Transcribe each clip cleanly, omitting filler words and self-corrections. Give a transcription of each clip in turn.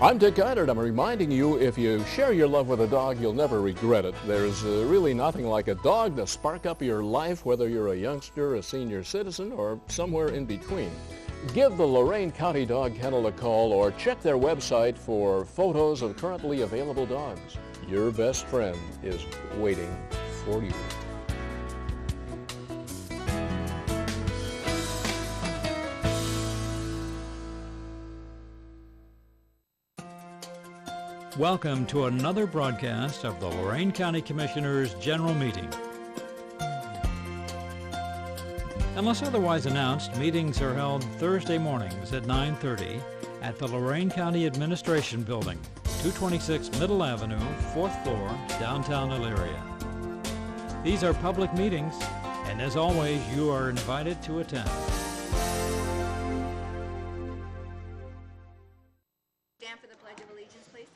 I'm Dick Guidard. I'm reminding you, if you share your love with a dog, you'll never regret it. There's really nothing like a dog to spark up your life, whether you're a youngster, a senior citizen, or somewhere in between. Give the Lorain County Dog Kennel a call or check their website for photos of currently available dogs. Your best friend is waiting for you. Welcome to another broadcast of the Lorain County Commissioners' General Meeting. Unless otherwise announced, meetings are held Thursday mornings at 9:30 at the Lorain County Administration Building, 226 Middle Avenue, 4th floor, downtown Elyria. These are public meetings, and as always, you are invited to attend. Stand for the Pledge of Allegiance, please.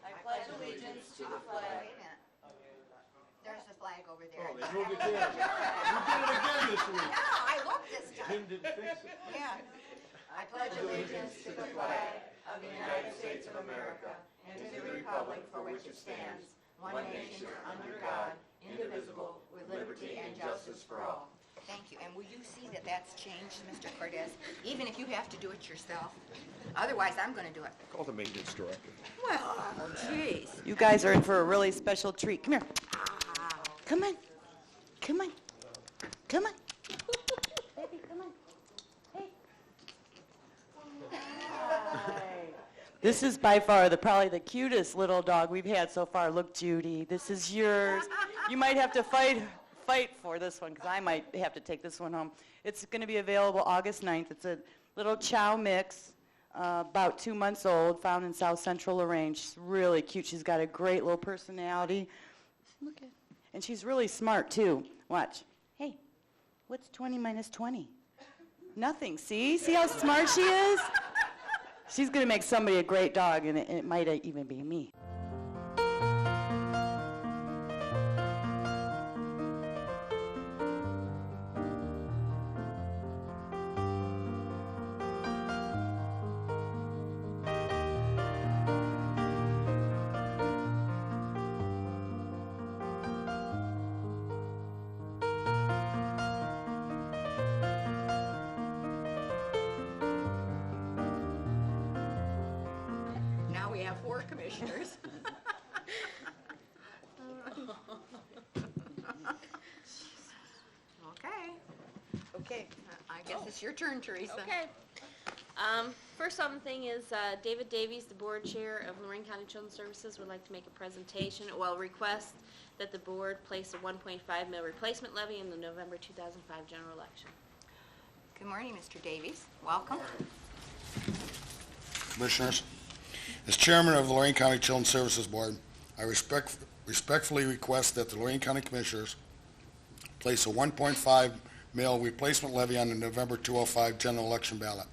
I pledge allegiance to the flag. Wait a minute. There's the flag over there. Oh, they moved it there. You did it again this week. No, I looked this time. Tim didn't fix it. Yeah. I pledge allegiance to the flag of the United States of America and to the republic for which it stands, one nation under God, indivisible, with liberty and justice for all. Thank you. And will you see that that's changed, Mr. Cortez? Even if you have to do it yourself. Otherwise, I'm going to do it. Call the maintenance director. Well, jeez. You guys are in for a really special treat. Come here. Come on. Come on. Come on. Baby, come on. Hey. Hi. This is by far probably the cutest little dog we've had so far. Look, Judy, this is yours. You might have to fight for this one because I might have to take this one home. It's going to be available August 9th. It's a little chow mix, about 2 months old, found in South Central Lorain. She's really cute. She's got a great little personality. Look at, and she's really smart too. Watch. Hey, what's 20 minus 20? Nothing. See how smart she is? She's going to make somebody a great dog, and it might even be me. Now we have 4 commissioners. Okay. I guess it's your turn, Teresa. Okay. First on the thing is David Davies, the board chair of Lorain County Children's Services, would like to make a presentation. Request that the board place a 1.5 mil replacement levy in the November 2005 general election. Good morning, Mr. Davies. Welcome. Commissioners, as chairman of the Lorain County Children's Services Board, I respectfully request that the Lorain County Commissioners place a 1.5 mil replacement levy on the November 2005 general election ballot.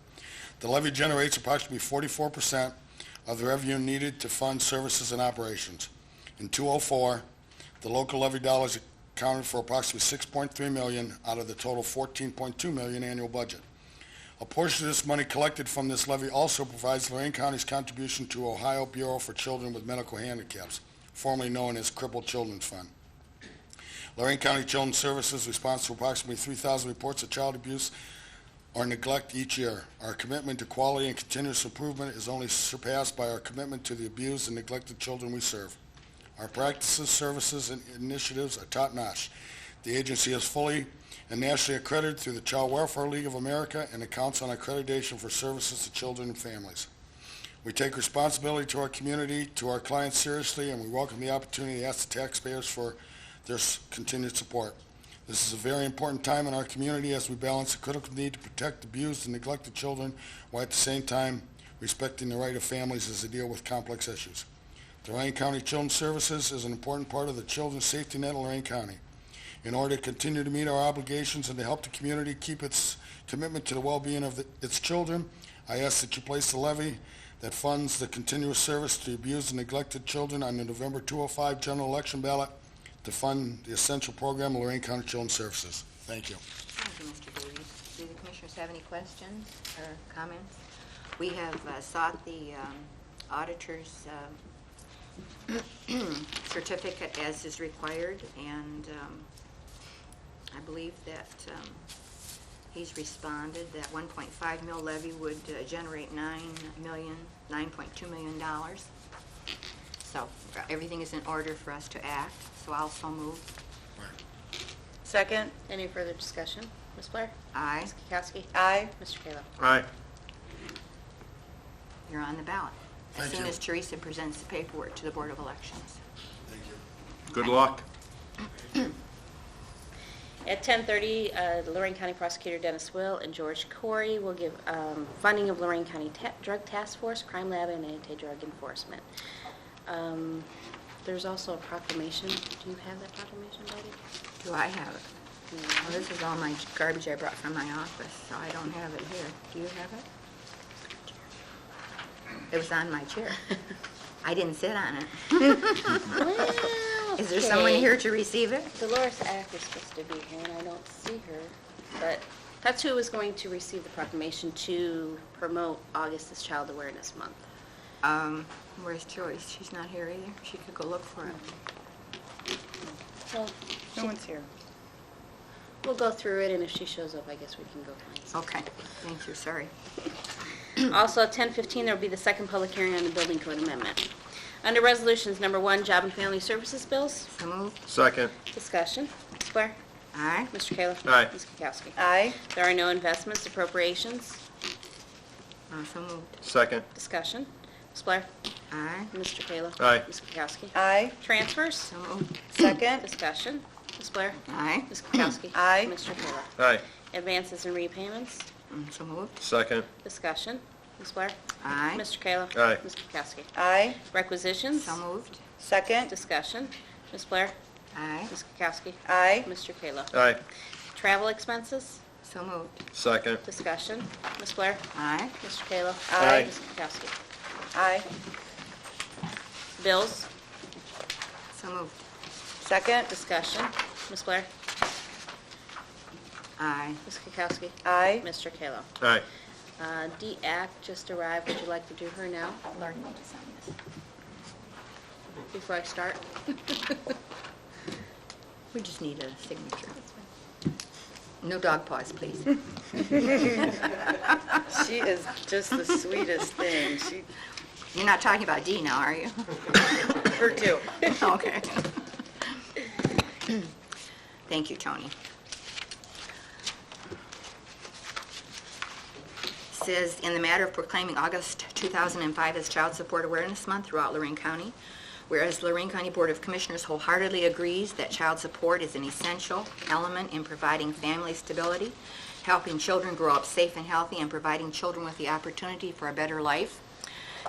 The levy generates approximately 44% of the revenue needed to fund services and operations. In 2004, the local levy dollars accounted for approximately $6.3 million out of the total $14.2 million annual budget. A portion of this money collected from this levy also provides Lorain County's contribution to Ohio Bureau for Children with Medical Handicaps, formerly known as Crippled Children's Fund. Lorain County Children's Services responds to approximately 3,000 reports of child abuse or neglect each year. Our commitment to quality and continuous improvement is only surpassed by our commitment to the abused and neglected children we serve. Our practices, services, and initiatives are top-notch. The agency is fully and nationally accredited through the Child Welfare League of America and the Council on Accreditation for Services to Children and Families. We take responsibility to our community, to our clients seriously, and we welcome the opportunity to ask the taxpayers for their continued support. This is a very important time in our community as we balance the critical need to protect abused and neglected children while at the same time respecting the right of families as they deal with complex issues. The Lorain County Children's Services is an important part of the children's safety net in Lorain County. In order to continue to meet our obligations and to help the community keep its commitment to the well-being of its children, I ask that you place the levy that funds the continuous service to abused and neglected children on the November 2005 general election ballot to fund the essential program of Lorain County Children's Services. Thank you. Thank you, Mr. Davies. Do the commissioners have any questions or comments? We have sought the auditor's certificate as is required, and I believe that he's responded that 1.5 mil levy would generate $9.2 million. So everything is in order for us to act, so I'll so move. Second? Any further discussion? Ms. Blair? Aye. Ms. Kukowski? Aye. Mr. Kayla? Aye. You're on the ballot. As Thank soon you. as Teresa presents the paperwork to the Board of Elections. Thank you. Good luck. At 10:30, the Lorain County Prosecutor Dennis Will and George Corey will give funding of Lorain County Drug Task Force, Crime Lab, and Anti-Drug Enforcement. There's also a proclamation. Do you have that proclamation, Betty? Do I have it? Well, this is all my garbage I brought from my office, so I don't have it here. Do you have it? It was on my chair. I didn't sit on it. Well, Is there someone okay. here to receive it? Dolores Ack is supposed to be here, and I don't see her. But that's who is going to receive the proclamation to promote August as Child Awareness Month. Where's Joyce? She's not here either. She could go look for it. Well, No one's here. we'll go through it, and if she shows up, I guess we can go find some. Okay, thank you, sorry. Also, at 10:15, there will be the second public hearing on the building code amendment. Under Resolutions Number 1, Job and Family Services Bills, So moved. Second. discussion. Ms. Blair? Aye. Mr. Kayla? Aye. Ms. Kukowski? Aye. There are no investments, appropriations, So moved. Second. discussion. Ms. Blair? Aye. Mr. Kayla? Aye. Ms. Kukowski? Aye. Transfers, So moved. Second? discussion. Ms. Blair? Aye. Ms. Kukowski? Aye. Mr. Kayla? Aye. Advances and repayments, So moved. Second. discussion. Ms. Blair? Aye. Mr. Kayla? Aye. Ms. Kukowski? Aye. Requisitions, So moved. Second? discussion. Ms. Blair? Aye. Ms. Kukowski? Aye. Mr. Kayla? Aye. Travel expenses, So moved. Second. discussion. Ms. Blair? Aye. Mr. Kayla? Aye. Ms. Kukowski? Aye. Bills, So moved. Second? discussion. Ms. Blair? Aye. Ms. Kukowski? Aye. Mr. Kayla? Aye. D-Act just arrived. Would you like to do her now? Lauren, you need to sign this. Before I start? We just need a signature. No dog paws, please. She is just the sweetest thing. She, You're not talking about Dee now, are you? her too. Okay. Thank you, Tony. Says, in the matter of proclaiming August 2005 as Child Support Awareness Month throughout Lorain County, whereas the Lorain County Board of Commissioners wholeheartedly agrees that child support is an essential element in providing family stability, helping children grow up safe and healthy, and providing children with the opportunity for a better life.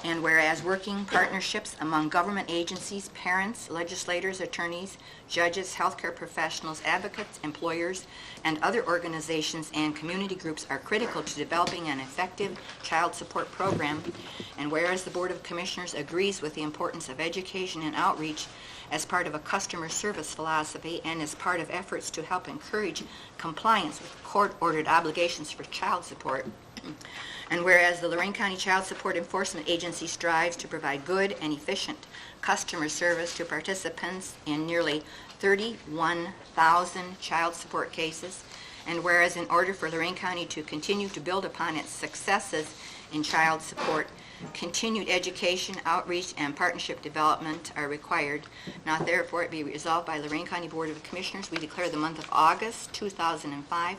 And whereas working partnerships among government agencies, parents, legislators, attorneys, judges, healthcare professionals, advocates, employers, and other organizations and community groups are critical to developing an effective child support program, and whereas the Board of Commissioners agrees with the importance of education and outreach as part of a customer service philosophy and as part of efforts to help encourage compliance with court-ordered obligations for child support, and whereas the Lorain County Child Support Enforcement Agency strives to provide good and efficient customer service to participants in nearly 31,000 child support cases, and whereas in order for Lorain County to continue to build upon its successes in child support, continued education, outreach, and partnership development are required. Now therefore it be resolved by Lorain County Board of Commissioners, we declare the month of August 2005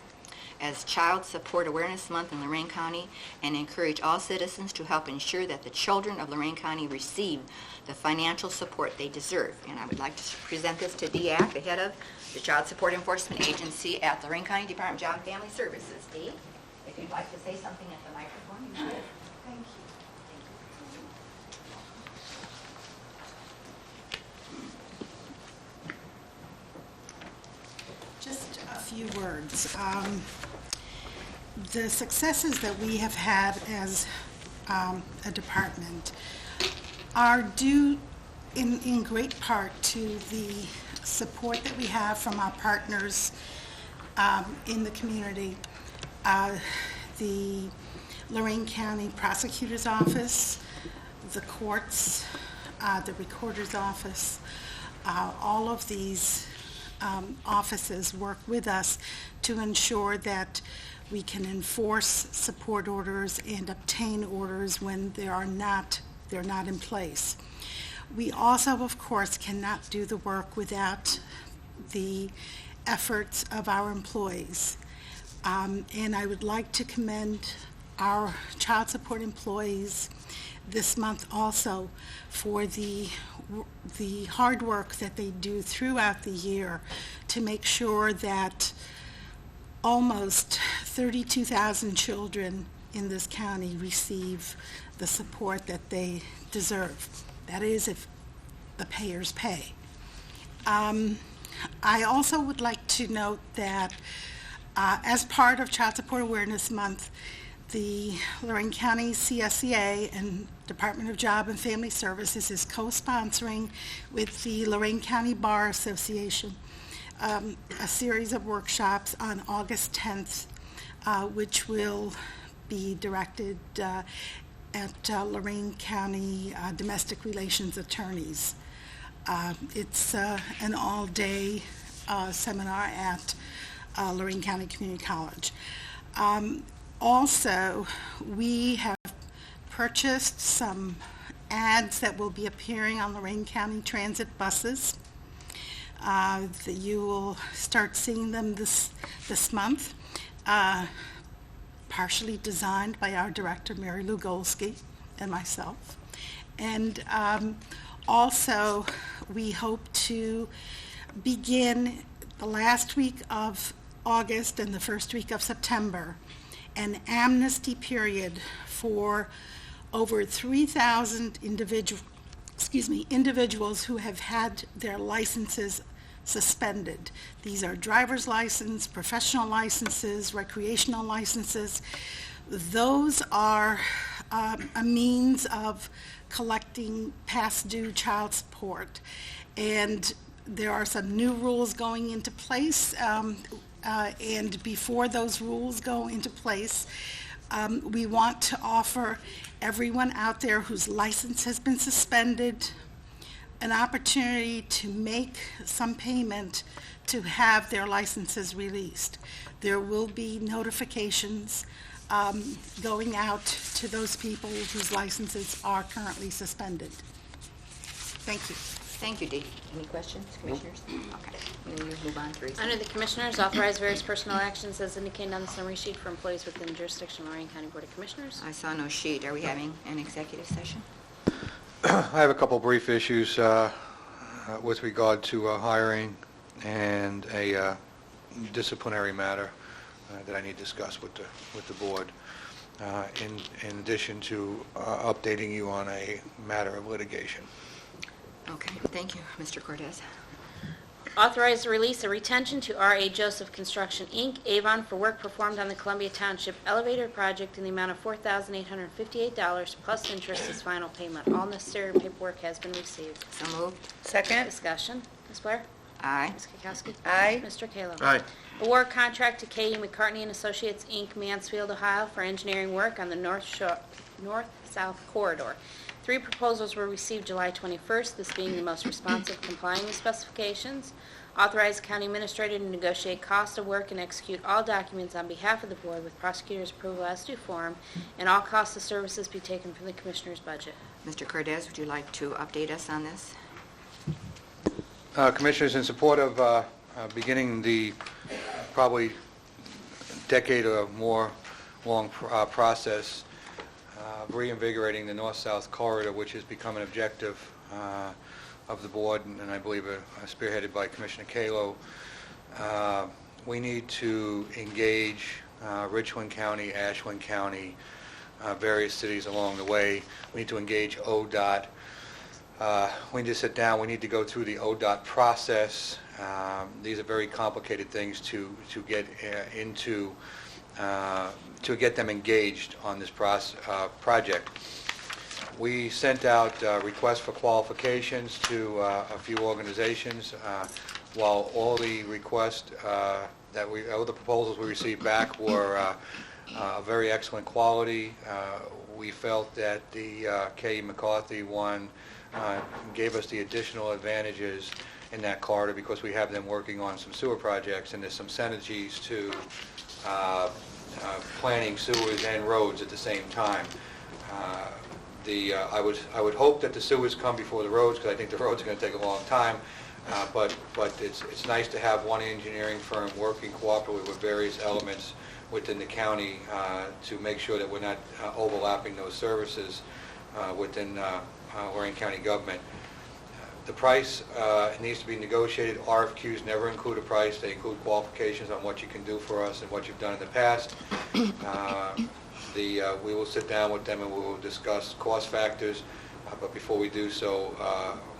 as Child Support Awareness Month in Lorain County, and encourage all citizens to help ensure that the children of Lorain County receive the financial support they deserve. And I would like to present this to DEAC, the head of the Child Support Enforcement Agency at Lorain County Department of Job and Family Services. Dee, if you'd like to say something at the microphone, you should. Thank you. Just a few words. The successes that we have had as a department are due in great part to the support that we have from our partners in the community. The Lorain County Prosecutor's Office, the courts, the Recorder's Office. All of these offices work with us to ensure that we can enforce support orders and obtain orders when they're not in place. We also, of course, cannot do the work without the efforts of our employees. And I would like to commend our child support employees this month also for the hard work that they do throughout the year to make sure that almost 32,000 children in this county receive the support that they deserve. That is, if the payers pay. I also would like to note that as part of Child Support Awareness Month, the Lorain County CSEA and Department of Job and Family Services is co-sponsoring with the Lorain County Bar Association a series of workshops on August 10th, which will be directed at Lorain County domestic relations attorneys. It's an all-day seminar at Lorain County Community College. Also, we have purchased some ads that will be appearing on Lorain County transit buses. That you will start seeing them this month, partially designed by our director, Mary Lou Golsky, and myself. And also, we hope to begin the last week of August and the first week of September an amnesty period for over 3,000 individuals who have had their licenses suspended. These are driver's license, professional licenses, recreational licenses. Those are a means of collecting past due child support. And there are some new rules going into place, and before those rules go into place, we want to offer everyone out there whose license has been suspended an opportunity to make some payment to have their licenses released. There will be notifications going out to those people whose licenses are currently suspended. Thank you. Thank you, Dee. Any questions, Commissioners? Okay, then we move on, Teresa. Under the Commissioners, authorize various personnel actions as indicated on the summary sheet for employees within the jurisdiction of Lorain County Board of Commissioners. I saw no sheet. Are we having an executive session? I have a couple brief issues with regard to hiring and a disciplinary matter that I need to discuss with the board. In addition to updating you on a matter of litigation. Okay, thank you, Mr. Cortez. Authorize the release of retention to R.A. Joseph Construction, Inc., Avon, for work performed on the Columbia Township Elevator Project in the amount of $4,858 plus interest as final payment. All necessary paperwork has been received. So moved. Second. Discussion. Ms. Blair? Aye. Ms. Kukowski? Aye. Mr. Kayla? Aye. Award contract to K.E. McCartney and Associates, Inc., Mansfield, Ohio, for engineering work on the north-south corridor. 3 proposals were received July 21st, this being the most responsive complying with specifications. Authorize the county administrator to negotiate cost of work and execute all documents on behalf of the board with prosecutor's approval as due form, and all costs of services be taken from the commissioner's budget. Mr. Cortez, would you like to update us on this? Commissioners, in support of beginning the probably decade or more long process of reinvigorating the north-south corridor, which has become an objective of the board, and I believe spearheaded by Commissioner Kalo, we need to engage Richland County, Ashland County, various cities along the way. We need to engage ODOT. We need to sit down. We need to go through the ODOT process. These are very complicated things to get into, to get them engaged on this project. We sent out requests for qualifications to a few organizations. While all the requests all the proposals we received back were a very excellent quality. We felt that the K. McCarthy one gave us the additional advantages in that corridor because we have them working on some sewer projects, and there's some synergies to planning sewers and roads at the same time. I would hope that the sewers come before the roads, because I think the roads are going to take a long time. But it's nice to have one engineering firm working cooperatively with various elements within the county to make sure that we're not overlapping those services within Lorain County government. The price needs to be negotiated. RFQs never include a price. They include qualifications on what you can do for us and what you've done in the past. We will sit down with them and we will discuss cost factors. But before we do so,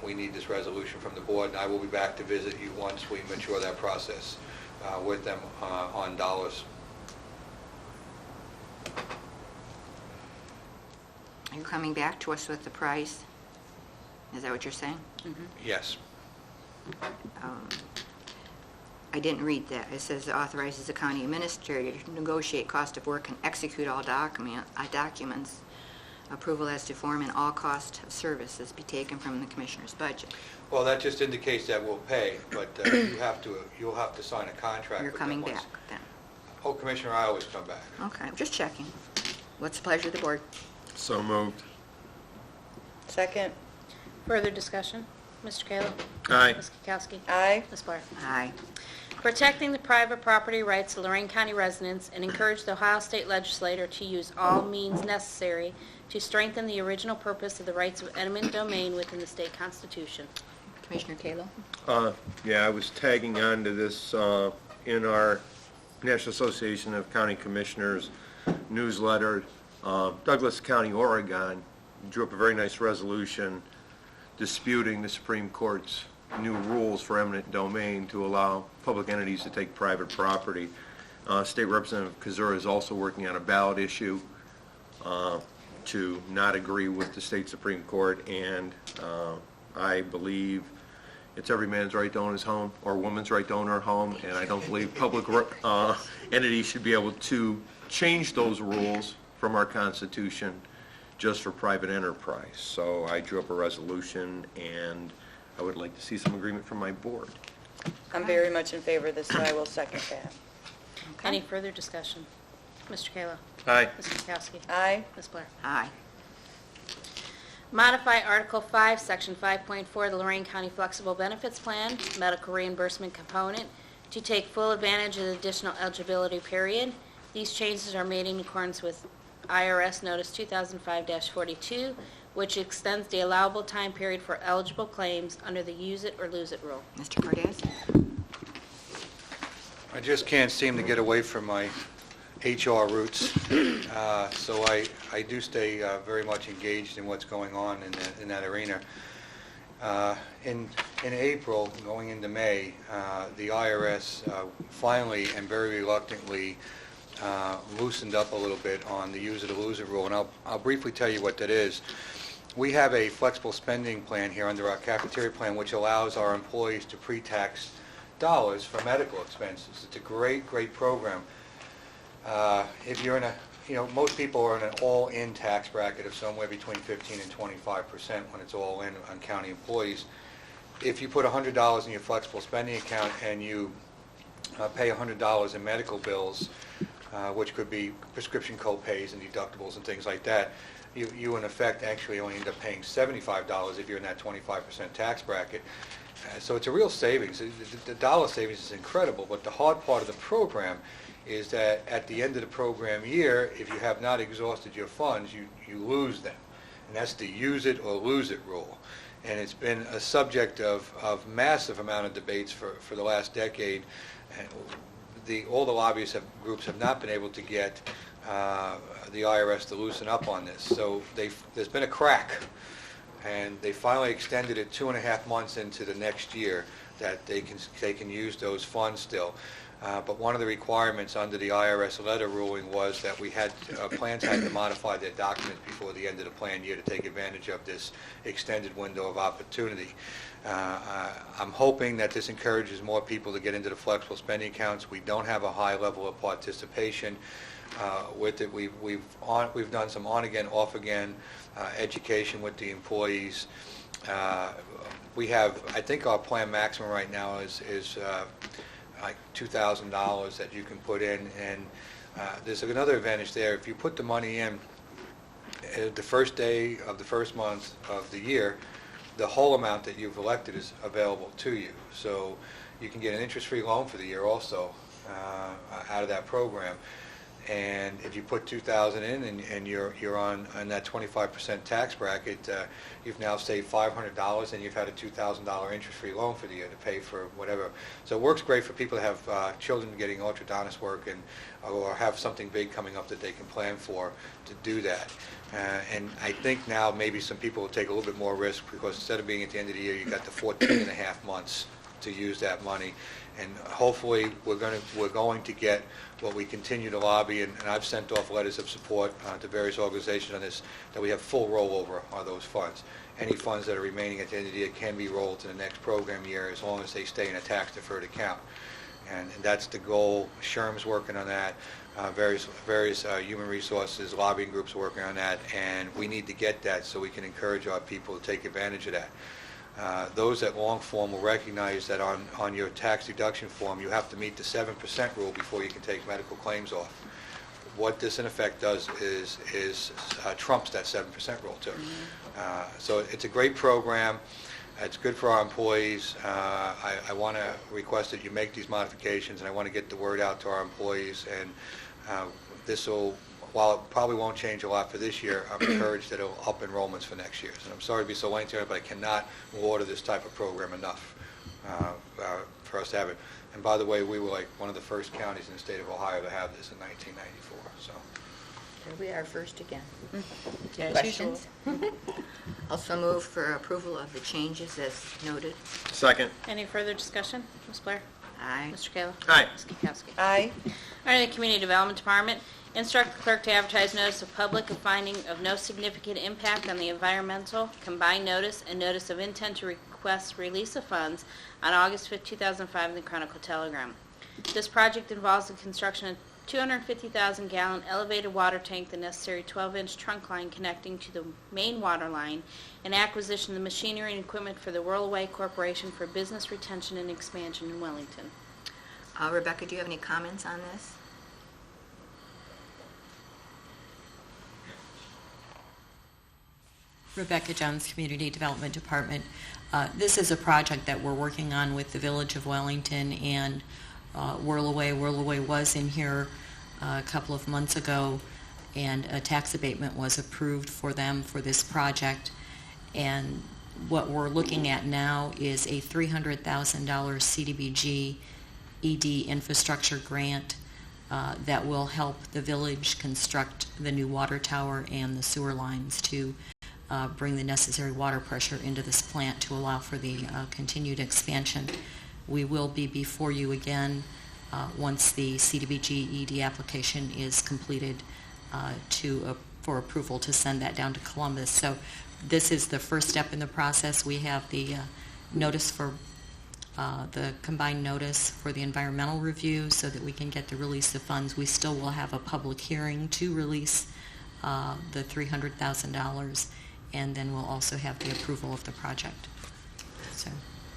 we need this resolution from the board, and I will be back to visit you once we mature that process with them on dollars. Are you coming back to us with the price? Is that what you're saying? Yes. I didn't read that. It says it authorizes the county administrator to negotiate cost of work and execute all documents. Approval as to form and all cost of services be taken from the commissioner's budget. Well, that just indicates that we'll pay, but you'll have to sign a contract. You're with coming them back once. then? Oh, Commissioner, I always come back. Okay, I'm just checking. What's the pleasure of the board? So moved. Second. Further discussion? Mr. Kayla? Aye. Ms. Kukowski? Aye. Ms. Blair? Aye. Protecting the private property rights of Lorain County residents and encourage the Ohio State Legislature to use all means necessary to strengthen the original purpose of the rights of eminent domain within the state constitution. Commissioner Kalo? Yeah, I was tagging on to this in our National Association of County Commissioners newsletter. Douglas County, Oregon, drew up a very nice resolution disputing the Supreme Court's new rules for eminent domain to allow public entities to take private property. State Representative Kazura is also working on a ballot issue to not agree with the state Supreme Court, and I believe it's every man's right to own his home or woman's right to own her home, and I don't believe public entities should be able to change those rules from our Constitution just for private enterprise. So I drew up a resolution, and I would like to see some agreement from my board. I'm very much in favor of this, so I will second that. Any further discussion? Mr. Kayla? Aye. Ms. Kukowski? Aye. Ms. Blair? Aye. Modify Article 5, Section 5.4 of the Lorain County Flexible Benefits Plan, medical reimbursement component, to take full advantage of the additional eligibility period. These changes are made in accordance with IRS Notice 2005-42, which extends the allowable time period for eligible claims under the use it or lose it rule. Mr. Cordez? I just can't seem to get away from my HR roots, so I do stay very much engaged in what's going on in that arena. In April, going into May, the IRS finally and very reluctantly loosened up a little bit on the use it or lose it rule, and I'll briefly tell you what that is. We have a flexible spending plan here under our cafeteria plan, which allows our employees to pre-tax dollars for medical expenses. It's a great program. If you're in most people are in an all-in tax bracket of somewhere between 15 and 25% when it's all in on county employees. If you put $100 in your flexible spending account and you pay $100 in medical bills, which could be prescription co-pays and deductibles and things like that, you in effect actually only end up paying $75 if you're in that 25% tax bracket. So it's a real savings. The dollar savings is incredible, but the hard part of the program is that at the end of the program year, if you have not exhausted your funds, you lose them. And that's the use it or lose it rule. And it's been a subject of massive amount of debates for the last decade. And all the lobbyist groups have not been able to get the IRS to loosen up on this. So there's been a crack, and they finally extended it 2.5 months into the next year that they can use those funds still. But one of the requirements under the IRS letter ruling was that plans had to modify their documents before the end of the plan year to take advantage of this extended window of opportunity. I'm hoping that this encourages more people to get into the flexible spending accounts. We don't have a high level of participation. with it. We've done some on-again, off-again education with the employees. We have, I think our plan maximum right now is like $2,000 that you can put in, and there's another advantage there. If you put the money in the first day of the first month of the year, the whole amount that you've elected is available to you. So you can get an interest-free loan for the year also out of that program. And if you put $2,000 in and you're on that 25% tax bracket, you've now saved $500 and you've had a $2,000 interest-free loan for the year to pay for whatever. So it works great for people that have children getting orthodontist work or have something big coming up that they can plan for to do that. And I think now maybe some people will take a little bit more risk because instead of being at the end of the year, you've got the 14 and a half months to use that money. And hopefully we're going to get what we continue to lobby, and I've sent off letters of support to various organizations on this, that we have full rollover on those funds. Any funds that are remaining at the end of the year can be rolled to the next program year as long as they stay in a tax-deferred account. And that's the goal. SHRM's working on that. Various human resources, lobbying groups are working on that, and we need to get that so we can encourage our people to take advantage of that. Those at long form will recognize that on your tax deduction form, you have to meet the 7% rule before you can take medical claims off. What this in effect does is trumps that 7% rule too. So it's a great program. It's good for our employees. I want to request that you make these modifications, and I want to get the word out to our employees. And this will, while it probably won't change a lot for this year, I'm encouraged that it will up enrollments for next year. And I'm sorry to be so lengthy, but I cannot order this type of program enough for us to have it. And by the way, we were like one of the first counties in the state of Ohio to have this in 1994. So. Here we are first again. Yeah, Questions? Also move for approval of the changes as noted. Second. Any further discussion? Ms. Blair? Aye. Mr. Kayla? Aye. Ms. Kukowski? Aye. Under the Community Development Department, instruct the clerk to advertise notice of public of finding of no significant impact on the environmental, combined notice, and notice of intent to request release of funds on August 5, 2005 in the Chronicle Telegram. This project involves the construction of 250,000-gallon elevated water tank, the necessary 12-inch trunk line connecting to the main water line, and acquisition of the machinery and equipment for the Whirlaway Corporation for business retention and expansion in Wellington. Rebecca, do you have any comments on this? Rebecca Jones, Community Development Department. This is a project that we're working on with the Village of Wellington and Whirlaway. Whirlaway was in here a couple of months ago, and a tax abatement was approved for them for this project. And what we're looking at now is a $300,000 CDBG ED infrastructure grant that will help the village construct the new water tower and the sewer lines to bring the necessary water pressure into this plant to allow for the continued expansion. We will be before you again once the CDBG ED application is completed for approval to send that down to Columbus. So this is the first step in the process. We have the notice for the combined notice for the environmental review so that we can get the release of funds. We still will have a public hearing to release the $300,000, and then we'll also have the approval of the project. So.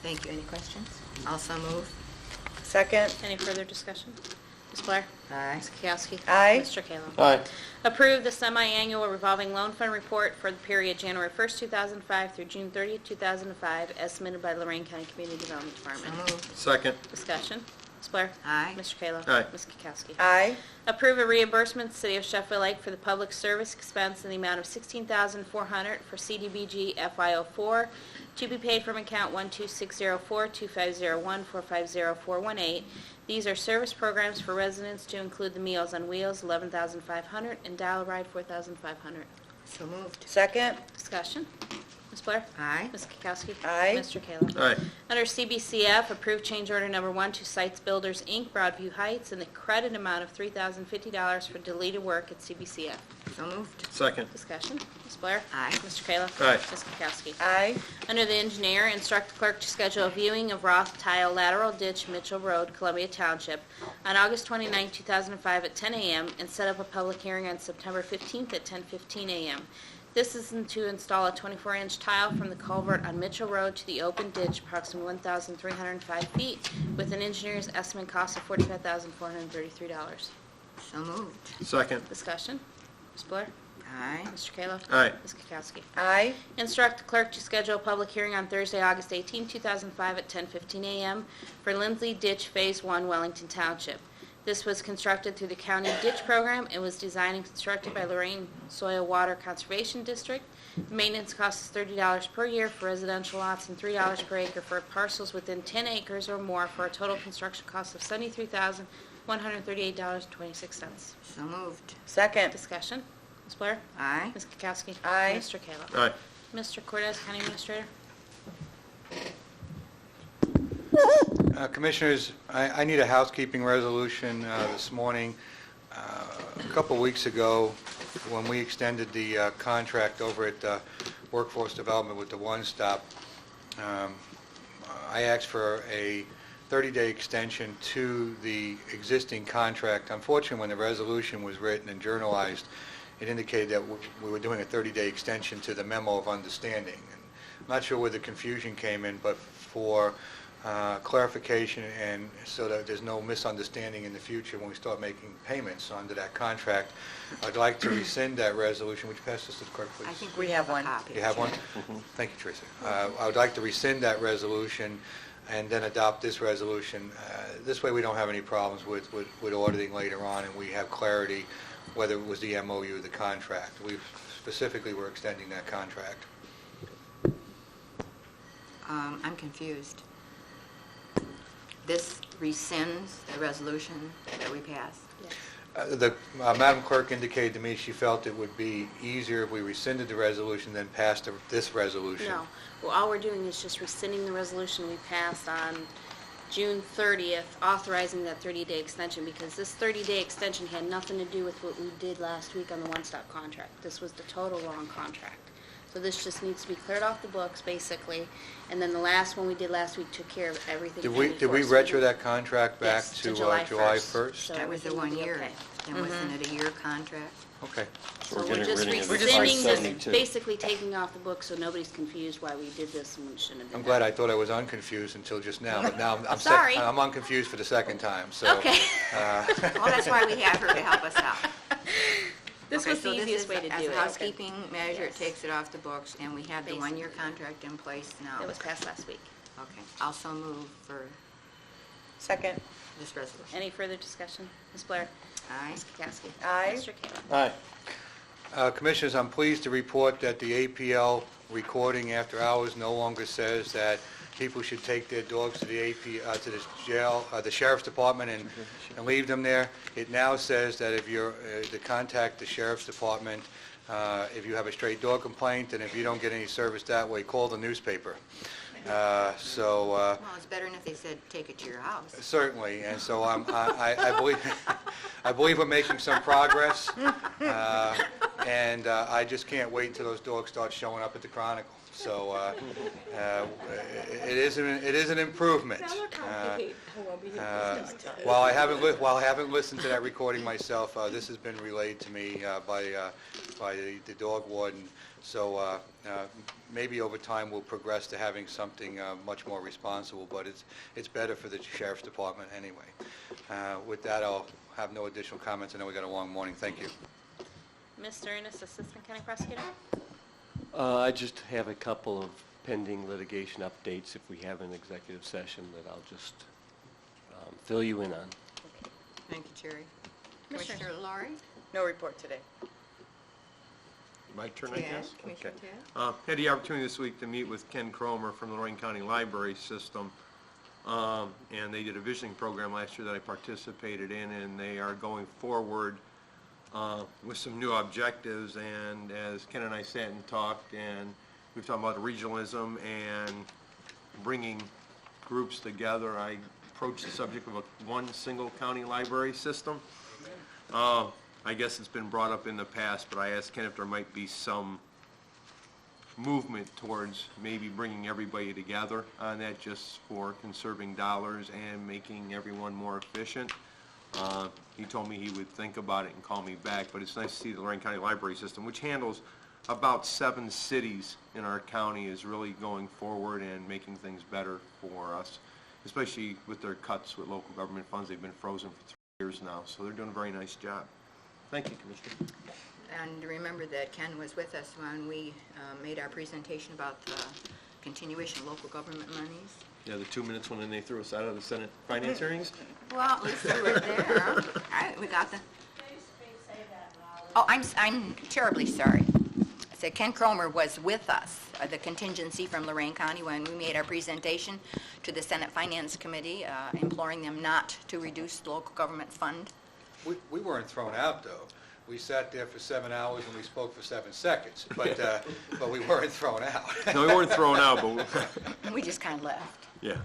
Thank you. Any questions? Also move. Second. Any further discussion? Ms. Blair? Aye. Ms. Kukowski? Aye. Mr. Kayla? Aye. Approve the semi-annual revolving loan fund report for the period January 1st, 2005 through June 30th, 2005, as submitted by the Lorain County Community Development Department. So moved. Second. Discussion. Ms. Blair? Aye. Mr. Kayla? Aye. Ms. Kukowski? Aye. Approve a reimbursement to the City of Sheffield Lake for the public service expense in the amount of $16,400 for CDBG FY04 to be paid from account 12604-2501-450418. These are service programs for residents to include the Meals on Wheels, $11,500, and Dial Ride, $4,500. So moved. Second. Discussion. Ms. Blair? Aye. Ms. Kukowski? Aye. Mr. Kayla? Aye. Under CBCF, approve change order number 1 to Sites Builders, Inc., Broadview Heights, in the credit amount of $3,050 for deleted work at CBCF. So moved. Second. Discussion. Ms. Blair? Aye. Mr. Kayla? Aye. Ms. Kukowski? Aye. Under the engineer, instruct the clerk to schedule a viewing of Roth Tile Lateral Ditch, Mitchell Road, Columbia Township, on August 29, 2005 at 10 a.m. and set up a public hearing on September 15th at 10:15 a.m. This is to install a 24-inch tile from the culvert on Mitchell Road to the open ditch, approximately 1,305 feet, with an engineer's estimate cost of $45,433. So moved. Second. Discussion. Ms. Blair? Aye. Mr. Kayla? Aye. Ms. Kukowski? Aye. Instruct the clerk to schedule a public hearing on Thursday, August 18, 2005 at 10:15 a.m. for Lindsley Ditch Phase 1, Wellington Township. This was constructed through the county ditch program and was designed and constructed by Lorain Soil Water Conservation District. The maintenance cost is $30 per year for residential lots and $3 per acre for parcels within 10 acres or more, for a total construction cost of $73,138.26. So moved. Second. Discussion. Ms. Blair? Aye. Ms. Kukowski? Aye. Mr. Kayla? Aye. Mr. Cortez, County Administrator? Commissioners, I need a housekeeping resolution this morning. A couple weeks ago, when we extended the contract over at Workforce Development with the One Stop, I asked for a 30-day extension to the existing contract. Unfortunately, when the resolution was written and journalized, it indicated that we were doing a 30-day extension to the memo of understanding. And I'm not sure where the confusion came in, but for clarification and so that there's no misunderstanding in the future when we start making payments under that contract, I'd like to rescind that resolution. Would you pass this to the clerk, please? I think We have one. a copy. You have one? Thank you, Teresa. I would like to rescind that resolution and then adopt this resolution. This way we don't have any problems with auditing later on, and we have clarity whether it was the MOU or the contract. We specifically were extending that contract. I'm confused. This rescinds the resolution that we passed? Madam Clerk indicated to me she felt it would be easier if we rescinded the resolution than passed this resolution. No. Well, all we're doing is just rescinding the resolution we passed on June 30th, authorizing that 30-day extension, because this 30-day extension had nothing to do with what we did last week on the one-stop contract. This was the total wrong contract. So this just needs to be cleared off the books, basically. And then the last one we did last week took care of everything. Did we retro that contract back Yes, to July 1st. 1st? So That was the everything will 1 be year. okay. Then wasn't it a year contract? Okay. So we're just rescinding this, basically taking off the books so nobody's confused why we did this and we shouldn't have done I'm glad I thought I was unconfused until just now, but now I'm Sorry. I'm unconfused for the second time, so. Okay. Well, that's why we have her to help us out. This Okay, was the so this easiest is way to do As it. a housekeeping measure, it Yes. takes it off the books, and we have the Basically. 1-year contract in place now. That was passed last week. Okay, also move for Second. this resolution. Any further discussion? Ms. Blair? Aye. Ms. Kukowski? Aye. Mr. Kayla? Aye. Commissioners, I'm pleased to report that the APL recording after hours no longer says that people should take their dogs to the to the jail, the sheriff's department and leave them there. It now says that if you're to contact the sheriff's department if you have a stray dog complaint, and if you don't get any service that way, call the newspaper. Well, it's better than if they said, take it to your house. Certainly, and so I believe I believe we're making some progress, and I just can't wait until those dogs start showing up at the Chronicle. So it is an improvement. While I haven't listened to that recording myself, this has been relayed to me by the dog warden. So maybe over time we'll progress to having something much more responsible, but it's better for the sheriff's department anyway. With that, I'll have no additional comments. I know we got a long morning. Thank you. Mr. Ennis, Assistant County Prosecutor? I just have a couple of pending litigation updates if we have an executive session that I'll just fill you in on. Thank you, Jerry. Commissioner. Commissioner Lorain? No report today. My turn, I Ted, guess? Commissioner Okay. Ted? Had the opportunity this week to meet with Ken Cromer from the Lorain County Library System, and they did a visioning program last year that I participated in, and they are going forward with some new objectives. And as Ken and I sat and talked, and we've talked about regionalism and bringing groups together, I approached the subject of one single county library system. I guess it's been brought up in the past, but I asked Ken if there might be some movement towards maybe bringing everybody together on that, just for conserving dollars and making everyone more efficient. He told me he would think about it and call me back, but it's nice to see the Lorain County Library System, which handles about 7 cities in our county, is really going forward and making things better for us, especially with their cuts with local government funds. They've been frozen for 3 years now, so they're doing a very nice job. Thank you, Commissioner. And remember that Ken was with us when we made our presentation about the continuation of local government monies. Yeah, the 2 minutes when then they threw us out of the Senate finance hearings. Well, at least we were there. All right, we got the... Oh, I'm terribly sorry. I said Ken Cromer was with us, the contingency from Lorain County, when we made our presentation to the Senate Finance Committee, imploring them not to reduce the local government fund. We weren't thrown out, though. We sat there for 7 hours and we spoke for 7 seconds, but we weren't thrown out. No, we weren't thrown out, but We just kind of left. yeah.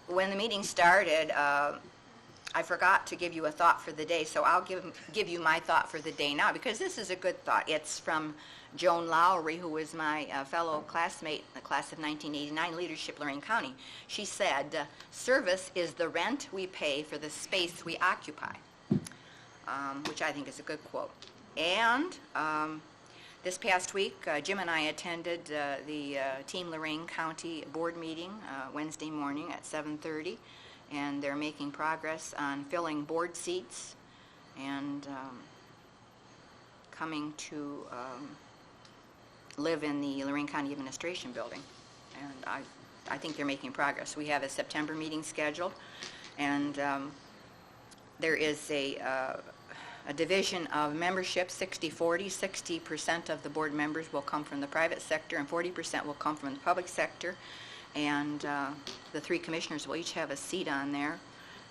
When the meeting started, I forgot to give you a thought for the day, so I'll give you my thought for the day now, because this is a good thought. It's from Joan Lowry, who was my fellow classmate in the class of 1989, Leadership Lorain County. She said, service is the rent we pay for the space we occupy, which I think is a good quote. And this past week, Jim and I attended the Team Lorain County board meeting Wednesday morning at 7:30, and they're making progress on filling board seats and coming to live in the Lorain County Administration Building. And I think they're making progress. We have a September meeting scheduled, and there is a division of membership, 60-40. 60% of the board members will come from the private sector and 40% will come from the public sector. And the 3 commissioners will each have a seat on there.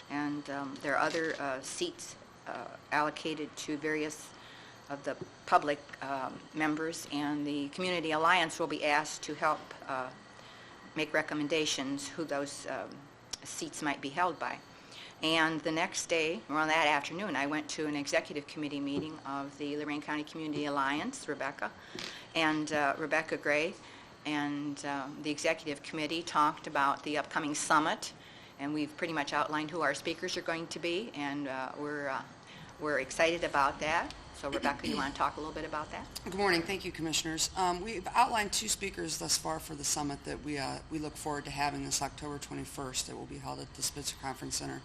And there are other seats allocated to various of the public members, and the Community Alliance will be asked to help make recommendations who those seats might be held by. And the next day, or on that afternoon, I went to an executive committee meeting of the Lorain County Community Alliance, Rebecca Gray, and the executive committee talked about the upcoming summit, and we've pretty much outlined who our speakers are going to be, and we're excited about that. So Rebecca, you want to talk a little bit about that? Good morning. Thank you, Commissioners. We've outlined 2 speakers thus far for the summit that we look forward to having this October 21st. That will be held at the Spitzer Conference Center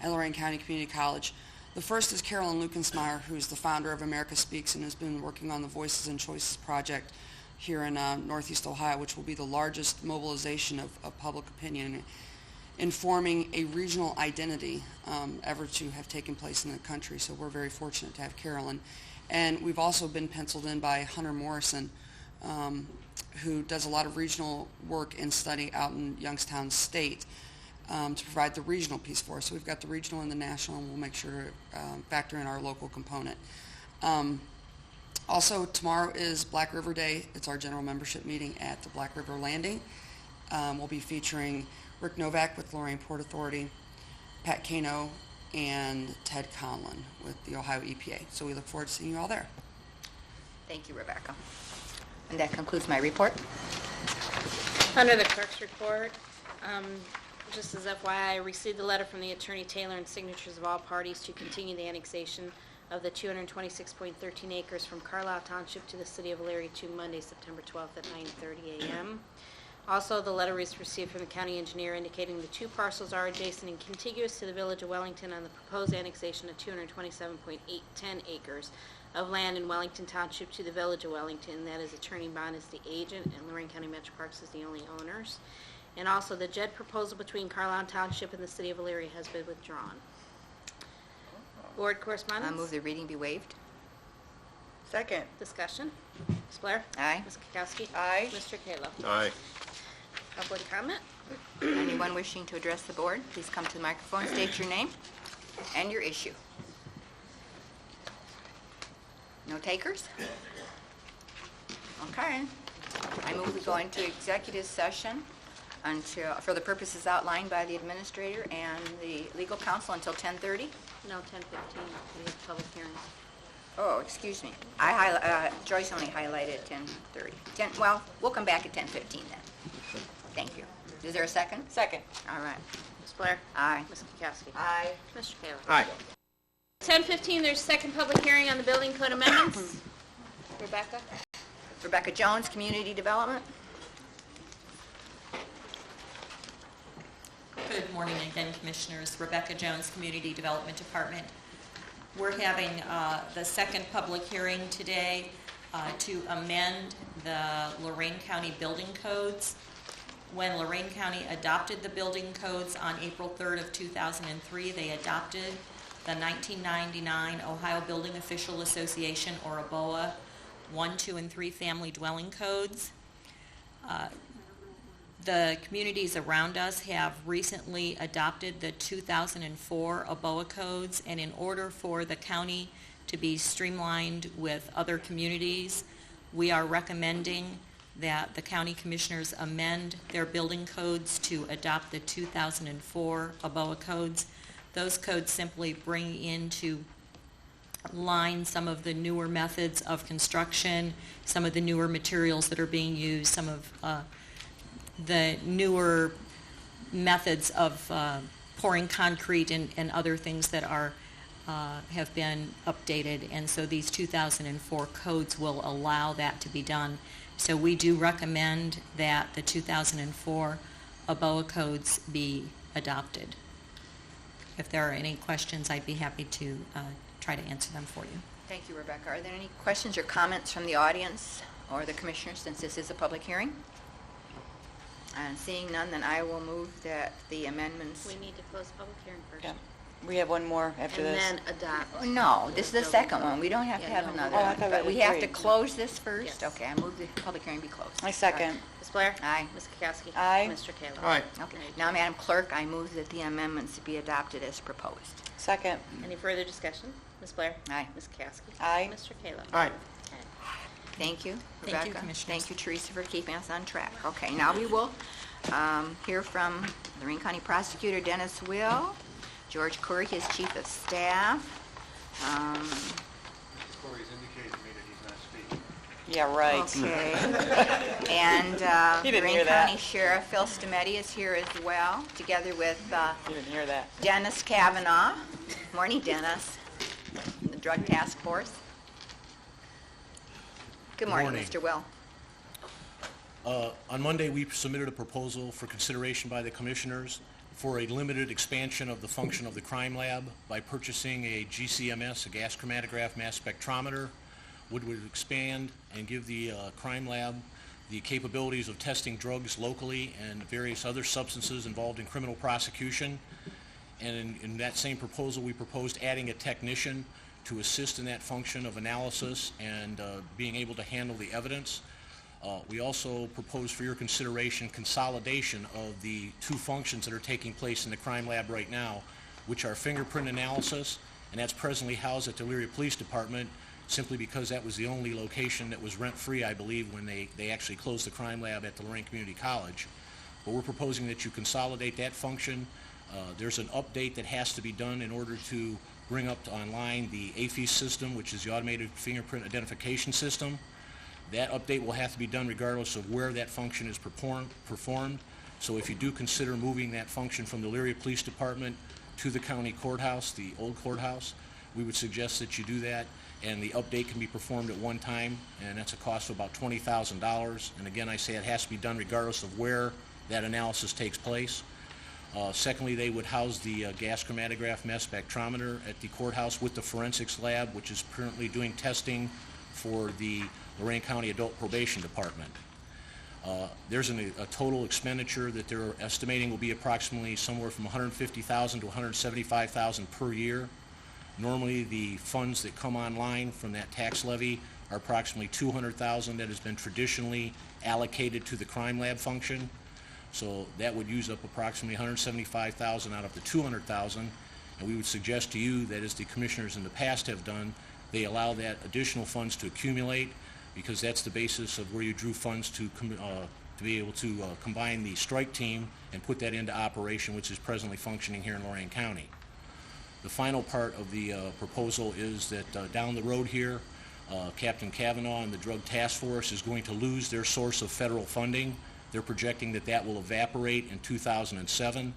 at Lorain County Community College. The first is Carolyn Lukensmeyer, who's the founder of America Speaks and has been working on the Voices and Choices project here in Northeast Ohio, which will be the largest mobilization of public opinion in forming a regional identity ever to have taken place in the country. So we're very fortunate to have Carolyn. And we've also been penciled in by Hunter Morrison, who does a lot of regional work and study out in Youngstown State to provide the regional piece for us. So we've got the regional and the national, and we'll make sure to factor in our local component. Also, tomorrow is Black River Day. It's our general membership meeting at the Black River Landing. We'll be featuring Rick Novak with Lorain Port Authority, Pat Kano, and Ted Conlon with the Ohio EPA. So we look forward to seeing you all there. Thank you, Rebecca. And that concludes my report. Under the clerk's report, just as FYI, I received a letter from the Attorney Taylor and signatures of all parties to continue the annexation of the 226.13 acres from Carlisle Township to the City of Elyria to Monday, September 12th at 9:30 a.m. Also, the letter is received from the county engineer indicating the 2 parcels are adjacent and contiguous to the Village of Wellington on the proposed annexation of 227.810 acres of land in Wellington Township to the Village of Wellington. That is, Attorney Bond is the agent and Lorain County Metro Parks is the only owners. And also, the JED proposal between Carlisle Township and the City of Elyria has been withdrawn. Board correspondence? I move the reading be waived. Second. Discussion. Ms. Blair? Aye. Ms. Kukowski? Aye. Mr. Kalo? Aye. Public comment? Anyone wishing to address the board, please come to the microphone, state your name and your issue. No takers? Okay. I move we go into executive session for the purposes outlined by the administrator and the legal counsel until 10:30. No, 10:15, we have public hearing. Oh, excuse me. Joyce only highlighted 10:30. Well, we'll come back at 10:15 then. Thank you. Is there a second? Second. All right. Ms. Blair? Aye. Ms. Kukowski? Aye. Mr. Kayla? Aye. 10:15, there's second public hearing on the building code amendments. Rebecca? Rebecca Jones, Community Development. Good morning again, Commissioners. Rebecca Jones, Community Development Department. We're having the second public hearing today to amend the Lorain County building codes. When Lorain County adopted the building codes on April 3rd of 2003, they adopted the 1999 Ohio Building Official Association, or ABOA, 1, 2, and 3 family dwelling codes. The communities around us have recently adopted the 2004 ABOA codes, and in order for the county to be streamlined with other communities, we are recommending that the county commissioners amend their building codes to adopt the 2004 ABOA codes. Those codes simply bring into line some of the newer methods of construction, some of the newer materials that are being used, some of the newer methods of pouring concrete and other things that are have been updated, and so these 2004 codes will allow that to be done. So we do recommend that the 2004 ABOA codes be adopted. If there are any questions, I'd be happy to try to answer them for you. Thank you, Rebecca. Are there any questions or comments from the audience or the commissioners, since this is a public hearing? And seeing none, then I will move that the amendments... We need to close the public hearing first. Yeah. We have one more after And this. then adopt. Oh, no, this is the second one. We don't have to Yeah, have no. another Oh, I one. thought we But had we have three. to close this first? Yes. Okay, I move the public hearing be closed. I second. Ms. Blair? Aye. Ms. Kukowski? Aye. Mr. Kayla? Aye. Okay. Now, Madam Clerk, I move that the amendments be adopted as proposed. Second. Any further discussion? Ms. Blair? Aye. Ms. Kukowski? Aye. Mr. Kayla? Aye. Okay. Thank you, Thank Rebecca. you, Commissioners. Thank you, Teresa, for keeping us on track. Okay, now we will hear from Lorain County Prosecutor Dennis Will, George Curry, his Chief of Staff. Corey's indicated to me that he's not speaking. Yeah, right. Okay. And He didn't Lorain hear that. County Sheriff Phil Stametti is here as well, together with You didn't hear that. Dennis Kavanaugh. Morning, Dennis. From the Drug Task Force. Good morning, morning. Mr. Will. On Monday, we submitted a proposal for consideration by the commissioners for a limited expansion of the function of the crime lab by purchasing a GCMS, a gas chromatograph mass spectrometer, which would expand and give the crime lab the capabilities of testing drugs locally and various other substances involved in criminal prosecution. And in that same proposal, we proposed adding a technician to assist in that function of analysis and being able to handle the evidence. We also propose for your consideration consolidation of the two functions that are taking place in the crime lab right now, which are fingerprint analysis, and that's presently housed at the Delores Police Department simply because that was the only location that was rent-free, I believe, when they actually closed the crime lab at the Lorain Community College. But we're proposing that you consolidate that function. There's an update that has to be done in order to bring up online the AFIS system, which is the Automated Fingerprint Identification System. That update will have to be done regardless of where that function is performed. So if you do consider moving that function from the Delores Police Department to the county courthouse, the old courthouse, we would suggest that you do that, and the update can be performed at one time, and that's a cost of about $20,000. And again, I say it has to be done regardless of where that analysis takes place. Secondly, they would house the gas chromatograph mass spectrometer at the courthouse with the forensics lab, which is currently doing testing for the Lorain County Adult Probation Department. There's a total expenditure that they're estimating will be approximately somewhere from $150,000 to $175,000 per year. Normally, the funds that come online from that tax levy are approximately $200,000 that has been traditionally allocated to the crime lab function. So that would use up approximately $175,000 out of the $200,000, and we would suggest to you that, as the commissioners in the past have done, they allow that additional funds to accumulate, because that's the basis of where you drew funds to be able to combine the strike team and put that into operation, which is presently functioning here in Lorain County. The final part of the proposal is that down the road here, Captain Kavanaugh and the Drug Task Force is going to lose their source of federal funding. They're projecting that that will evaporate in 2007.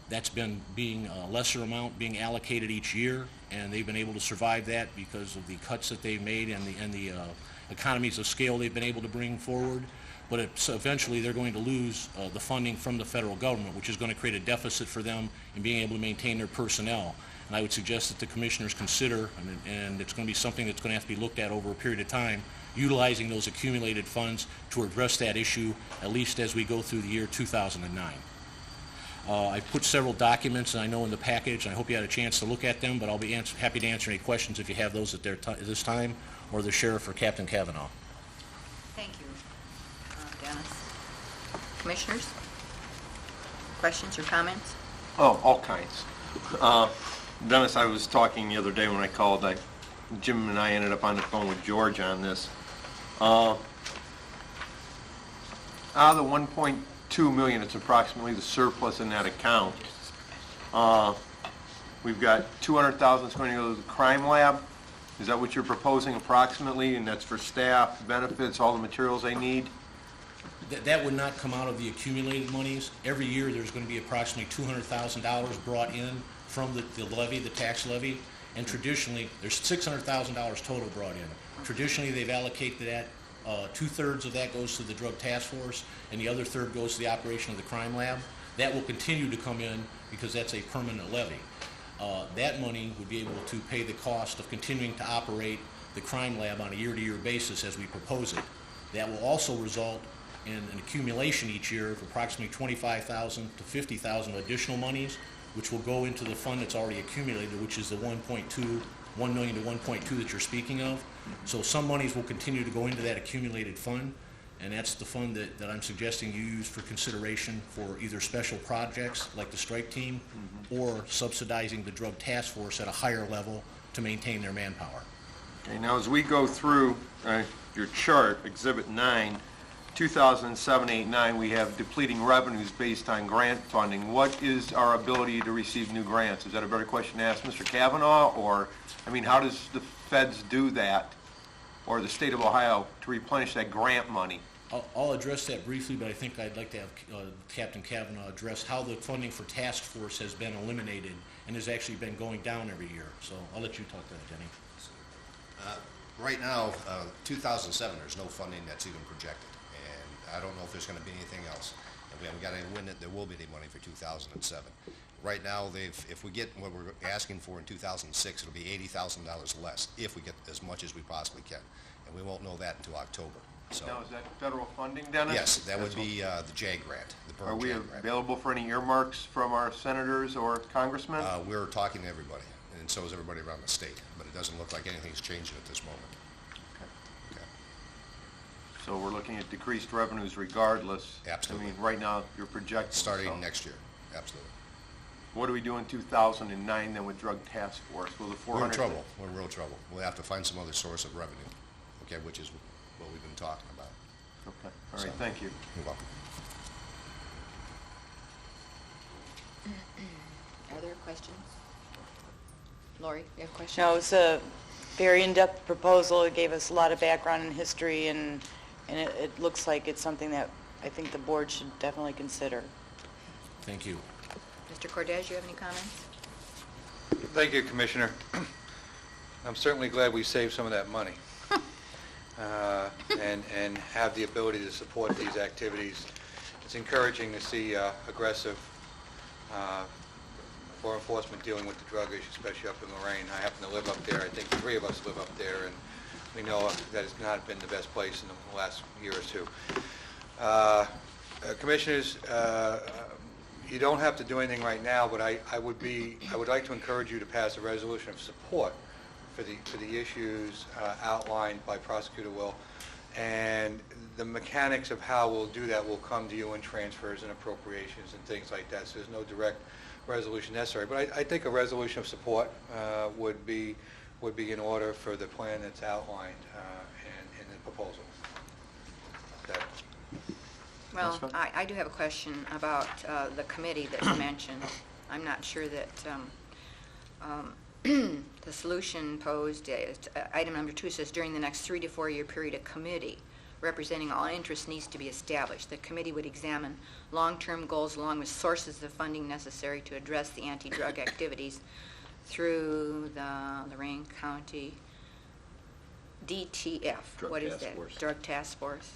That's been being a lesser amount being allocated each year, and they've been able to survive that because of the cuts that they've made and the economies of scale they've been able to bring forward. But eventually they're going to lose the funding from the federal government, which is going to create a deficit for them in being able to maintain their personnel. And I would suggest that the commissioners consider, and it's going to be something that's going to have to be looked at over a period of time, utilizing those accumulated funds to address that issue, at least as we go through the year 2009. I've put several documents, and I know in the package, and I hope you had a chance to look at them, but I'll be happy to answer any questions if you have those at this time, or the sheriff or Captain Kavanaugh. Thank you, Dennis. Commissioners? Questions or comments? Oh, all kinds. Dennis, I was talking the other day when I called. Jim and I ended up on the phone with George on this. Out of the 1.2 million, it's approximately the surplus in that account. We've got 200,000 that's going to go to the crime lab. Is that what you're proposing approximately? And that's for staff, benefits, all the materials they need? That would not come out of the accumulated monies. Every year there's going to be approximately $200,000 brought in from the levy, the tax levy, and traditionally there's $600,000 total brought in. Traditionally they've allocated that, 2/3 of that goes to the Drug Task Force and the other third goes to the operation of the crime lab. That will continue to come in because that's a permanent levy. That money would be able to pay the cost of continuing to operate the crime lab on a year-to-year basis as we propose it. That will also result in an accumulation each year of approximately $25,000 to $50,000 additional monies, which will go into the fund that's already accumulated, which is the 1 million to 1.2 that you're speaking of. So some monies will continue to go into that accumulated fund, and that's the fund that I'm suggesting you use for consideration for either special projects like the strike team or subsidizing the drug task force at a higher level to maintain their manpower. Okay, now as we go through your chart, Exhibit 9, 2007-8-9, we have depleting revenues based on grant funding. What is our ability to receive new grants? Is that a better question to ask Mr. Kavanaugh? Or, I mean, how does the feds do that, or the state of Ohio, to replenish that grant money? I'll address that briefly, but I think I'd like to have Captain Kavanaugh address how the funding for task force has been eliminated and has actually been going down every year. So I'll let you talk to that, Denny. Right now, 2007, there's no funding that's even projected. I don't know if there's going to be anything else. And we haven't got any wind that there will be any money for 2007. Right now, if we get what we're asking for in 2006, it'll be $80,000 less if we get as much as we possibly can. And we won't know that until October. So, now, is that federal funding, Dennis? Yes, that would be the JAG grant. The Are we JAG grant. available for any earmarks from our senators or congressmen? We're talking to everybody, and so is everybody around the state. But it doesn't look like anything's changing at this moment. So we're looking at decreased revenues regardless. Absolutely. I mean, right now, you're projecting. Starting next year, absolutely. What do we do in 2009 then with Drug Task Force? Will the 400... We're in trouble. We're in real trouble. We'll have to find some other source of revenue, okay, which is what we've been talking about. Okay. All right, thank you. You're welcome. Are there questions? Lori, you have a question? No, it's a very in-depth proposal. It gave us a lot of background and history, and it looks like it's something that I think the board should definitely consider. Thank you. Mr. Cordez, you have any comments? Thank you, Commissioner. I'm certainly glad we saved some of that money and have the ability to support these activities. It's encouraging to see aggressive law enforcement dealing with the drug issue, especially up in Lorain. I happen to live up there. I think 3 of us live up there, and we know that has not been the best place in the last year or two. Commissioners, you don't have to do anything right now, but I would like to encourage you to pass a resolution of support for the issues outlined by Prosecutor Will, and the mechanics of how we'll do that will come to you in transfers and appropriations and things like that. So there's no direct resolution necessary, but I think a resolution of support would be in order for the plan that's outlined in the proposal. Well, I do have a question about the committee that you mentioned. I'm not sure that The solution posed, item number 2 says, during the next 3 to 4 year period, a committee representing all interests needs to be established. The committee would examine long-term goals along with sources of funding necessary to address the anti-drug activities through the Lorain County DTF. What is that? Drug Task Force.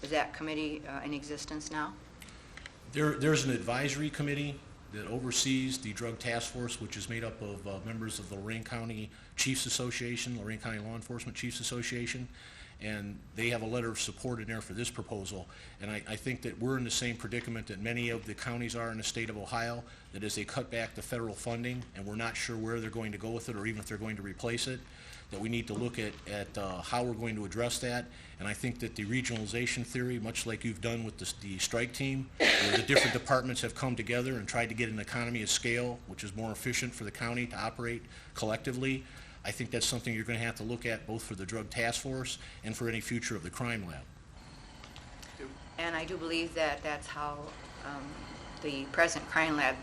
Is that committee in existence now? There's an advisory committee that oversees the Drug Task Force, which is made up of members of the Lorain County Chiefs Association, Lorain County Law Enforcement Chiefs Association, and they have a letter of support in there for this proposal. And I think that we're in the same predicament that many of the counties are in the state of Ohio, that as they cut back the federal funding, and we're not sure where they're going to go with it or even if they're going to replace it, that we need to look at how we're going to address that. And I think that the regionalization theory, much like you've done with the strike team, where the different departments have come together and tried to get an economy of scale, which is more efficient for the county to operate collectively, I think that's something you're going to have to look at both for the Drug Task Force and for any future of the crime lab. And I do believe that that's how the present crime lab,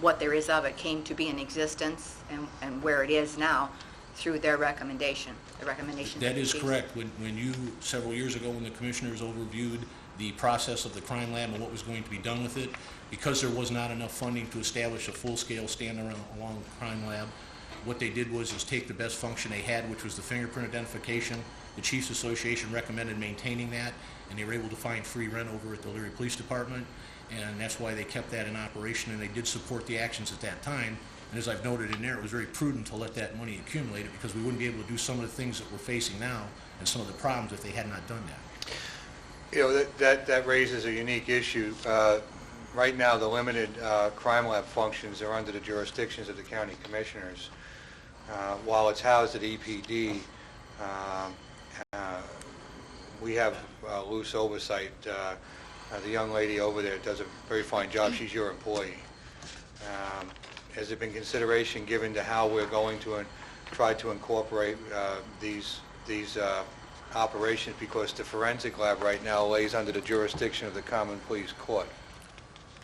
what there is of it, came to be in existence and where it is now through their recommendation, the recommendation. That is correct. When you, several years ago, when the commissioners overviewed the process of the crime lab and what was going to be done with it, because there was not enough funding to establish a full-scale standalone crime lab, what they did was take the best function they had, which was the fingerprint identification. The Chiefs Association recommended maintaining that, and they were able to find free rent over at the Leary Police Department, and that's why they kept that in operation, and they did support the actions at that time. And as I've noted in there, it was very prudent to let that money accumulate it because we wouldn't be able to do some of the things that we're facing now and some of the problems if they had not done that. You know, that raises a unique issue. Right now, the limited crime lab functions are under the jurisdictions of the county commissioners. While it's housed at EPD, we have loose oversight. The young lady over there does a very fine job. She's your employee. Has there been consideration given to how we're going to try to incorporate these operations, because the forensic lab right now lays under the jurisdiction of the Common Pleas Court?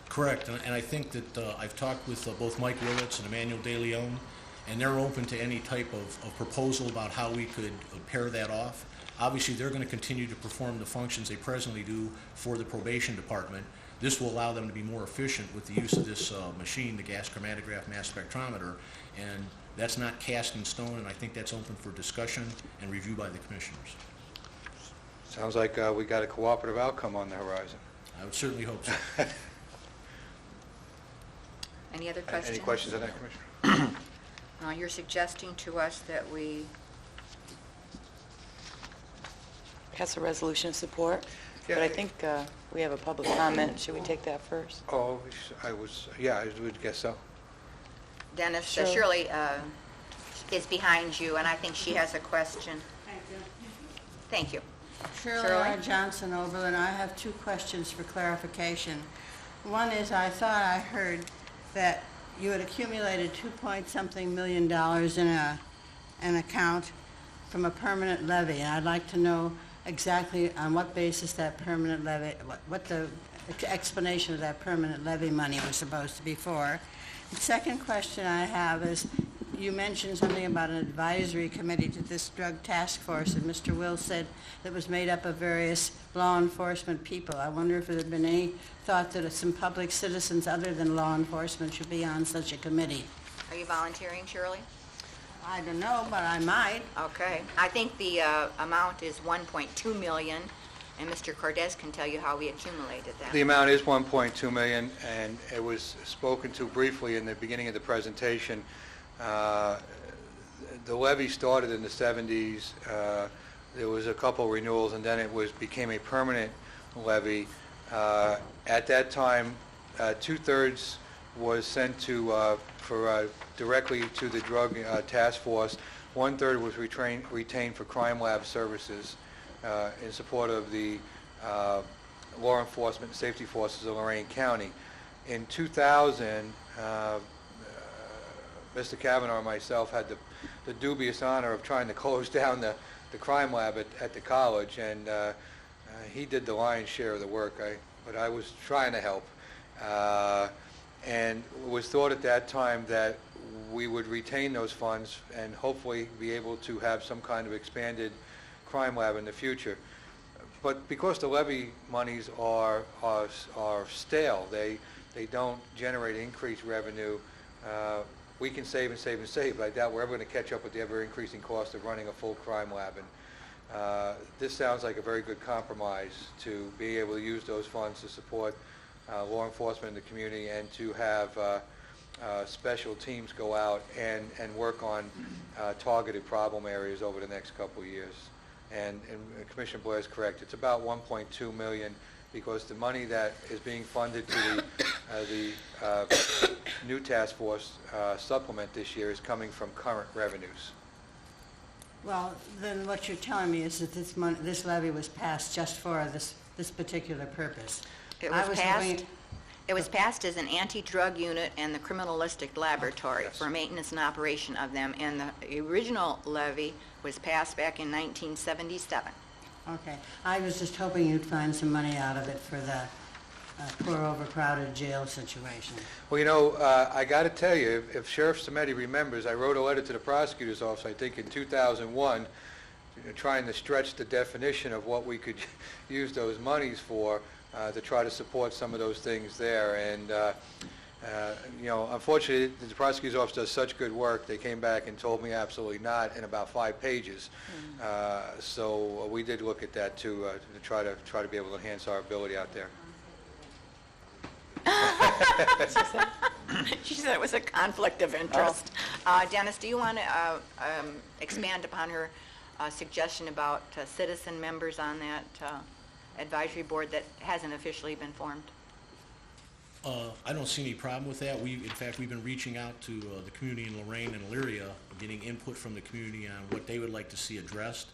Correct, and I think that I've talked with both Mike Willits and Emmanuel De Leon, and they're open to any type of proposal about how we could pair that off. Obviously, they're going to continue to perform the functions they presently do for the probation department. This will allow them to be more efficient with the use of this machine, the gas chromatograph mass spectrometer, and that's not cast in stone, and I think that's open for discussion and review by the commissioners. Sounds like we got a cooperative outcome on the horizon. I would certainly hope so. Any other questions? Any questions on that, Commissioner? You're suggesting to us that we Pass a resolution of support? Yeah. But I think we have a public comment. Should we take that first? Oh, I would guess so. Dennis, Sure. Shirley is behind you, and I think she has a question. Thank you. Thank you. Shirley R. Johnson, Oberlin. I have two questions for clarification. One is, I thought I heard that you had accumulated $2-point-something million in an account from a permanent levy, and I'd like to know exactly on what basis that permanent levy, what the explanation of that permanent levy money was supposed to be for. The second question I have is, you mentioned something about an advisory committee to this drug task force, and Mr. Will said that was made up of various law enforcement people. I wonder if there had been any thought that some public citizens other than law enforcement should be on such a committee. Are you volunteering, Shirley? I don't know, but I might. Okay. I think the amount is $1.2 million, and Mr. Cordes can tell you how we accumulated that. The amount is $1.2 million, and it was spoken to briefly in the beginning of the presentation. The levy started in the 70s. There was a couple renewals, and then it became a permanent levy. At that time, 2/3 was sent to directly to the drug task force. 1/3 was retained for crime lab services in support of the law enforcement and safety forces of Lorain County. In 2000, Mr. Kavanaugh and myself had the dubious honor of trying to close down the crime lab at the college, and he did the lion's share of the work, but I was trying to help. And it was thought at that time that we would retain those funds and hopefully be able to have some kind of expanded crime lab in the future. But because the levy monies are stale, they don't generate increased revenue, we can save and save and save, but I doubt we're ever going to catch up with the ever-increasing cost of running a full crime lab. And this sounds like a very good compromise to be able to use those funds to support law enforcement in the community and to have special teams go out and work on targeted problem areas over the next couple of years. And Commissioner Blair is correct. It's about $1.2 million because the money that is being funded to the new task force supplement this year is coming from current revenues. Well, then what you're telling me is that this levy was passed just for this particular purpose. It was passed as an anti-drug unit and the criminalistic laboratory for maintenance and operation of them, and the original levy was passed back in 1977. Okay. I was just hoping you'd find some money out of it for the poor overcrowded jail situation. Well, you know, I got to tell you, if Sheriff Samedi remembers, I wrote a letter to the prosecutor's office, I think in 2001, trying to stretch the definition of what we could use those monies for to try to support some of those things there. And, you know, unfortunately, the prosecutor's office does such good work, they came back and told me absolutely not in about 5 pages. So we did look at that too, to try to be able to enhance our ability out there. She said it was a conflict of interest. Dennis, do you want to expand upon her suggestion about citizen members on that advisory board that hasn't officially been formed? I don't see any problem with that. In fact, we've been reaching out to the community in Lorain and Elyria, getting input from the community on what they would like to see addressed.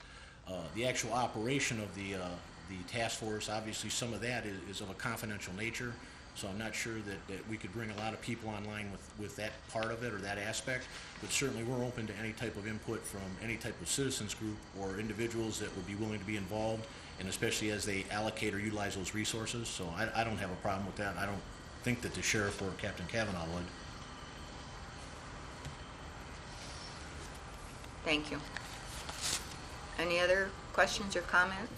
The actual operation of the task force, obviously some of that is of a confidential nature, so I'm not sure that we could bring a lot of people online with that part of it or that aspect, but certainly we're open to any type of input from any type of citizens group or individuals that would be willing to be involved, and especially as they allocate or utilize those resources. So I don't have a problem with that. I don't think that the sheriff or Captain Kavanaugh would. Thank you. Any other questions or comments?